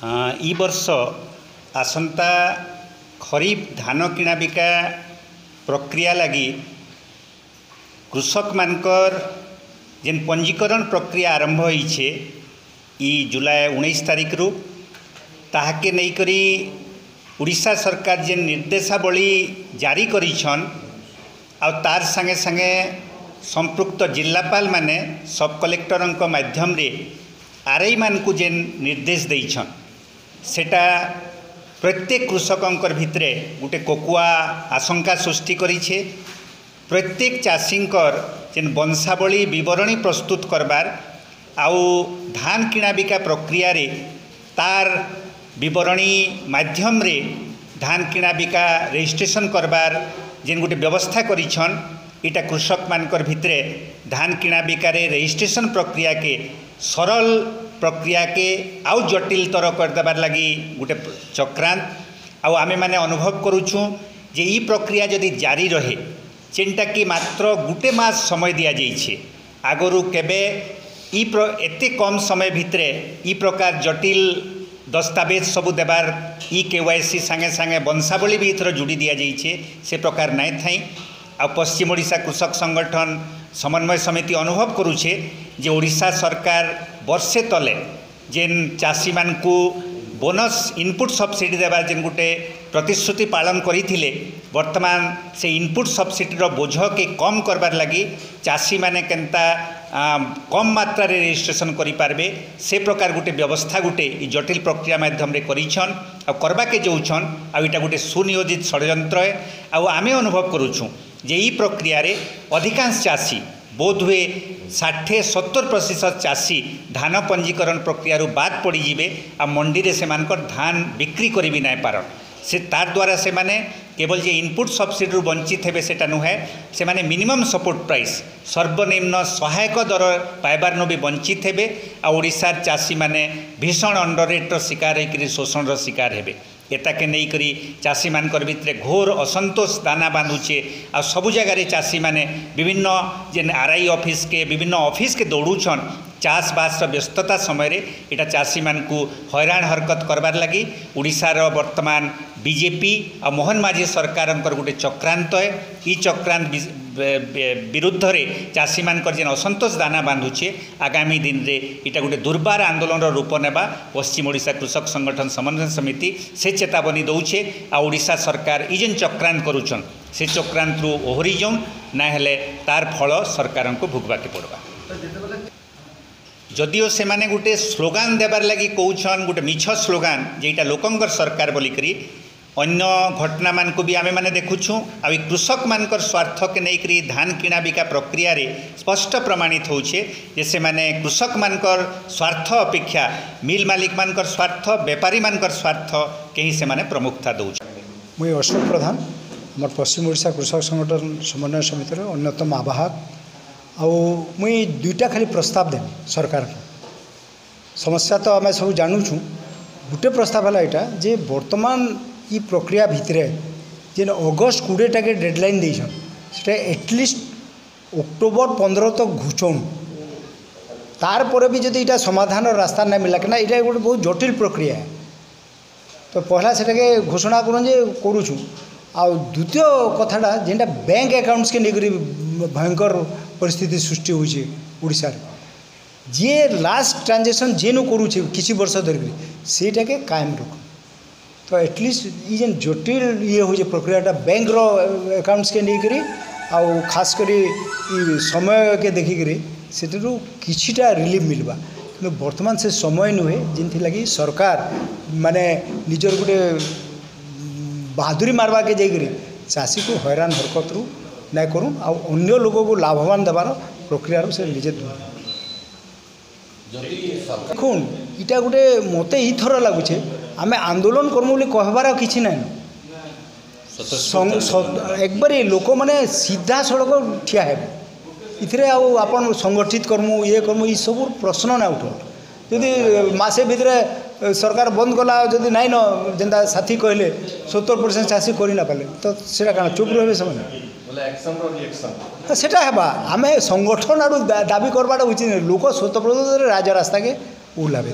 ई वर्ष आसंता खरीफ धान किणा बिका प्रक्रिया लगी कृषक मानकर जेन पंजीकरण प्रक्रिया आरंभ होइछे ई जुलाई 19 तारिख रु ताहाके नहीं करी उड़ीसा सरकार जेन निर्देशावली जारी करिछन आ तार संगे संगे संपृक्त जिल्लापाल माने सब कलेक्टरंक माध्यम रे आरआई मान को जेन निर्देश देइछन सेटा प्रत्येक कृषकंकर भितरे गोटे कोकुआ आशंका सृष्टि करिछे। प्रत्येक चाषींकर जेन वंशावली विवरणी प्रस्तुत करबार आउ धान किणा बिका प्रक्रिया रे तार विवरणी माध्यम रे धान किणा बिका रजिस्ट्रेशन करबार जेन गोटे व्यवस्था करिछन इटा कृषक मानकर भितरे धान किणा बिका रे रजिस्ट्रेशन प्रक्रिया के सरल प्रक्रिया के आउ जटिलतर करदेबार लगी गोटे चक्रांत आउ आमे माने अनुभव करुछुं जे ई प्रक्रिया जदि जारी रहे जेनटा कि मात्र गुटे मास समय दिया जाइछे आगरु केबे एते कम समय भितरे ई प्रकार जटिल दस्तावेज सबू देबार ई केवाईसी संगे संगे वंशावली भी इथर जोड़ी दिया जाइछे से प्रकार नाई थाई आ पश्चिम ओडिशा कृषक संगठन समन्वय समिति अनुभव करुछे जे ओडिशा सरकार वर्षे तले जेन चाषी मान को बोनस इनपुट सब्सिडी देवार जेन गोटे प्रतिश्रुति पालन करथिले वर्तमान से इनपुट सब्सिडी रो बोझ के कम करबार लगी चाषी माने केनता कम मात्रा रे रजिस्ट्रेशन करि पारबे से प्रकार गोटे व्यवस्था गोटे ई जटिल प्रक्रिया माध्यम रे करिछन आ करबा के जोछन आ इटा गोटे सुनियोजित षड्यंत्र है आ आमे अनुभव करूछु जे ई प्रक्रिया रे अधिकांश चाषी बोध हुए 60-70% चाषी धान पंजीकरण प्रक्रिया बाद पड़ जाए आ मंडी रे सेमानकर धान बिक्री करी भी नहीं पारन से तार द्वारा से माने केवल जे इनपुट सब्सिडी वंचित हेबे सेटा नुहे से माने मिनिमम सपोर्ट प्राइस सर्वनिम्न सहायक दर पाइबार भी वंचित हेबे आ ओडिशार चाषी माने भीषण अंडर रेट शिकार होकर शोषण शिकार हेबे एताके नहीं करी चाषी मानकर भितरे घोर असंतोष दाना बांधुचे आ सबु जगार चाषी माने विभिन्न जेन आरआई ऑफिस के विभिन्न ऑफिस के दौड़ूछन चाष बास व्यस्तता समय रे इटा चाषी मान को हैरान हरकत करबार लगी उड़ीसार वर्तमान बीजेपी आ मोहन माझी सरकार गोटे चक्रांत है ई चक्रांत विरुद्ध रे चाषी मानकर जेन असंतोष दाना बांधुचे आगामी दिन रे इटा गोटे दुर्बार आंदोलन रूप नेबा पश्चिम ओडिशा कृषक संगठन समन्वय समिति से चेतावनी दौचे आ ओडिशा सरकार ई जेन चक्रांत करुछन से चक्रांत रु ओहरी जाऊन ना हेले तार फल सरकार को भोगवा के पड़वा। जदिओ से माने गोटे स्लोगान देबार लगी कहउछन गोटे मिछ स्लोगान जेटा लोकंकर सरकार बोली करी अन्य घटना मान को भी आमे माने देखुछु आ कृषक मानकर स्वार्थ के नहीं करी धान किणा बिका प्रक्रिया रे स्पष्ट प्रमाणित होउछे जे से माने कृषक मानकर स्वार्थ अपेक्षा मिल मालिक मानकर स्वार्थ व्यापारी मानकर स्वार्थ केही से माने प्रमुखता दउछ। मुई अशोक प्रधान हमर पश्चिम ओडिशा कृषक संगठन समन्वय समिति रे अन्यतम आवाहक आउ मुई दुईटा खाली प्रस्ताव देवी सरकार को समस्या तो आम सब जानूँ गोटे प्रस्ताव है यहाँ जे वर्तमान ई प्रक्रिया भितरे जेन अगस्ट 20 के डेडलाइन देछन सेटा एटलिस्ट अक्टोबर 15 तक घुचौन तार पर भी जदि इटा समाधान रास्ता नहीं मिला कि इटा गोटे बहुत जटिल प्रक्रिया है तो पहला सेटाके घोषणा करूँ जे करूँ आ द्वितीय कथाटा जेनटा बैंक अकाउंट्स के लेकर भयंकर परिस्थिति सृष्टि होइछे ओडिशा जे लास्ट ट्रांजेक्शन जेनु करूछे किसी वर्ष धरिक सेटा के कायम रख तो एटलिस्ट ई जेन जटिल ये हो प्रक्रियाटा बैंक रो अकाउंट्स के लेकर आ खास करी ई समय के देखिक से किछिटा रिलीफ मिलवा कि वर्तमान से समय नुहे जिनथि लगी सरकार माने निजर गोटे बहादुरी मारवा के जाकर चाषी को हैरान हरकत रू ना करूँ आ अन्य लोगों को लाभवान देवार प्रक्रिया से निजे देखुन इटा गोटे मत थर लगुचे आम आंदोलन करमु बोली कहबार किसी ना एक बार लोक मैंने सीधा सड़क ठिया है इथे आपन संगठित करमु ये करमु ये सब प्रश्न ना उठ जदि मासे भितर सरकार बंद कला जदि नाइन जेनता साथी कहले 70% चाषी कर ना पाले तो सेटा कहाँ चुप रहे सेटा हेबा आमे संगठन आड़ दाबी करवाटा उचित लोक स्वतः राज रास्ता के ओह्लाबे।